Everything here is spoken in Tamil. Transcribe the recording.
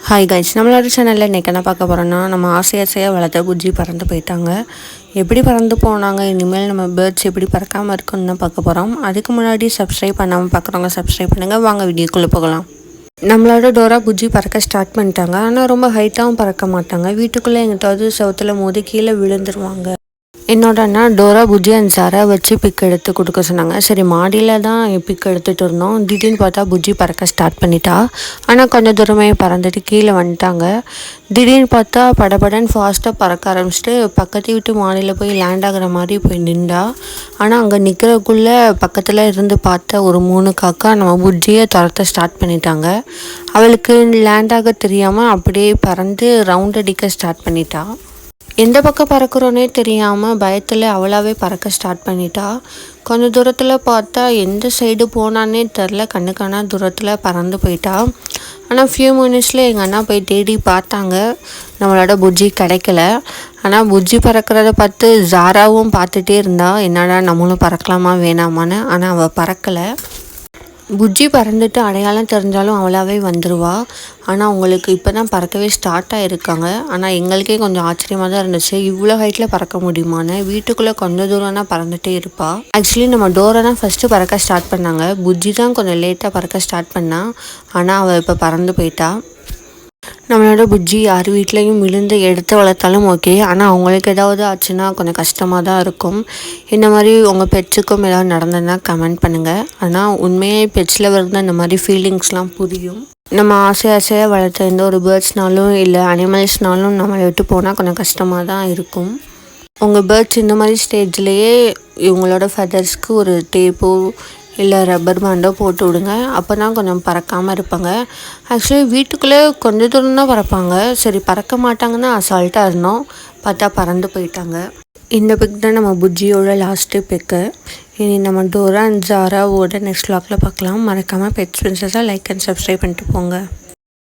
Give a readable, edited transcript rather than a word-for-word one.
ஹாய் கைஸ், நம்மளோட சேனலில் இன்றைக்கி என்ன பார்க்க போகிறோன்னா, நம்ம ஆசையாக வளர்த்த புஜ்ஜி பறந்து போயிட்டாங்க. எப்படி பறந்து போனாங்க, இனிமேல் நம்ம பேர்ட்ஸ் எப்படி பறக்காமல் இருக்குன்னு தான் பார்க்க போகிறோம். அதுக்கு முன்னாடி சப்ஸ்கிரைப் பண்ணாமல் பார்க்குறவங்க சப்ஸ்கிரைப் பண்ணுங்கள். வாங்க வீடியோக்குள்ளே போகலாம். நம்மளோட டோரா புஜ்ஜி பறக்க ஸ்டார்ட் பண்ணிட்டாங்க. ஆனால் ரொம்ப ஹைட்டாகவும் பறக்க மாட்டாங்க. வீட்டுக்குள்ளே எங்கிட்டாவது செவுத்தில் மோதி கீழே விழுந்துருவாங்க. என்னோட அண்ணா டோரா புஜ்ஜி அண்ட் சாரா வச்சு பிக் எடுத்து கொடுக்க சொன்னாங்க. சரி, மாடியில் தான் பிக் எடுத்துகிட்டு இருந்தோம். திடீர்னு பார்த்தா புஜ்ஜி பறக்க ஸ்டார்ட் பண்ணிட்டா. ஆனால் கொஞ்சம் தூரமே பறந்துட்டு கீழே வந்துட்டாங்க. திடீர்னு பார்த்தா படபடன்னு ஃபாஸ்ட்டாக பறக்க ஆரம்பிச்சிட்டு பக்கத்து வீட்டு மாடியில் போய் லேண்ட் ஆகிற மாதிரி போய் நின்றா. ஆனால் அங்கே நிற்கிறக்குள்ளே பக்கத்தில் இருந்து பார்த்த ஒரு 3 காக்கா நம்ம புஜ்ஜியை துரத்த ஸ்டார்ட் பண்ணிட்டாங்க. அவளுக்கு லேண்ட் ஆக தெரியாமல் அப்படியே பறந்து ரவுண்ட் அடிக்க ஸ்டார்ட் பண்ணிட்டா. எந்த பக்கம் பறக்கிறோன்னே தெரியாமல் பயத்தில் அவளாவே பறக்க ஸ்டார்ட் பண்ணிட்டா. கொஞ்சம் தூரத்தில் பார்த்தா எந்த சைடு போனான்னே தெரில, கண்ணுக்கான தூரத்தில் பறந்து போயிட்டா. ஆனால் ஃபியூ மினிட்ஸில் எங்கள் அண்ணா போய் தேடி பார்த்தாங்க. நம்மளோட புஜ்ஜி கிடைக்கல. ஆனால் புஜ்ஜி பறக்கிறத பார்த்து ஜாராவும் பார்த்துட்டே இருந்தா, என்னடா நம்மளும் பறக்கலாமா வேணாமான்னு. ஆனால் அவள் பறக்கலை. புஜ்ஜி பறந்துட்டு அடையாளம் தெரிஞ்சாலும் அவளாவே வந்துடுவா. ஆனால் அவங்களுக்கு இப்போ தான் பறக்கவே ஸ்டார்ட் ஆகிருக்காங்க. ஆனால் எங்களுக்கே கொஞ்சம் ஆச்சரியமாக தான் இருந்துச்சு, இவ்வளோ ஹைட்டில் பறக்க முடியுமான்னு. வீட்டுக்குள்ளே கொஞ்சம் தூரம்னா பறந்துகிட்டே இருப்பாள். ஆக்சுவலி நம்ம டோரை தான் ஃபஸ்ட்டு பறக்க ஸ்டார்ட் பண்ணாங்க. புஜ்ஜி தான் கொஞ்சம் லேட்டாக பறக்க ஸ்டார்ட் பண்ணாள். ஆனால் அவள் இப்போ பறந்து போயிட்டா. நம்மளோட புஜ்ஜி யார் வீட்லேயும் விழுந்து எடுத்து வளர்த்தாலும் ஓகே, ஆனால் அவங்களுக்கு ஏதாவது ஆச்சுன்னா கொஞ்சம் கஷ்டமாக தான் இருக்கும். இந்த மாதிரி உங்கள் பெட்ஸுக்கும் ஏதாவது நடந்ததுன்னா கமெண்ட் பண்ணுங்கள். ஆனால் உண்மையாக பெட்ஸில் வருது இந்த மாதிரி ஃபீலிங்ஸ்லாம் புரியும். நம்ம ஆசையாக வளர்த்த எந்த ஒரு பேர்ட்ஸ்னாலும் இல்லை அனிமல்ஸ்னாலும் நம்மளை விட்டு போனால் கொஞ்சம் கஷ்டமாக தான் இருக்கும். உங்கள் பேர்ட்ஸ் இந்த மாதிரி ஸ்டேஜ்லேயே இவங்களோட ஃபெதர்ஸ்க்கு ஒரு டேப்போ இல்லை ரப்பர் பேண்டோ போட்டு விடுங்க. அப்போ தான் கொஞ்சம் பறக்காமல் இருப்பாங்க. ஆக்சுவலி வீட்டுக்குள்ளே கொஞ்சம் தூரம் தான் பறப்பாங்க. சரி, பறக்க மாட்டாங்கன்னா அசால்ட்டாக இருந்தோம். பார்த்தா பறந்து போயிட்டாங்க. இந்த பிக் தான் நம்ம புஜ்ஜியோட லாஸ்ட்டு பிக்கு. இனி நம்ம டோரா அண்ட் ஜாராவோட நெக்ஸ்ட் vlogல பார்க்கலாம். மறக்காமல் பெட்ஸ் பிரின்சஸாக லைக் அண்ட் சப்ஸ்கிரைப் பண்ணிட்டு போங்க.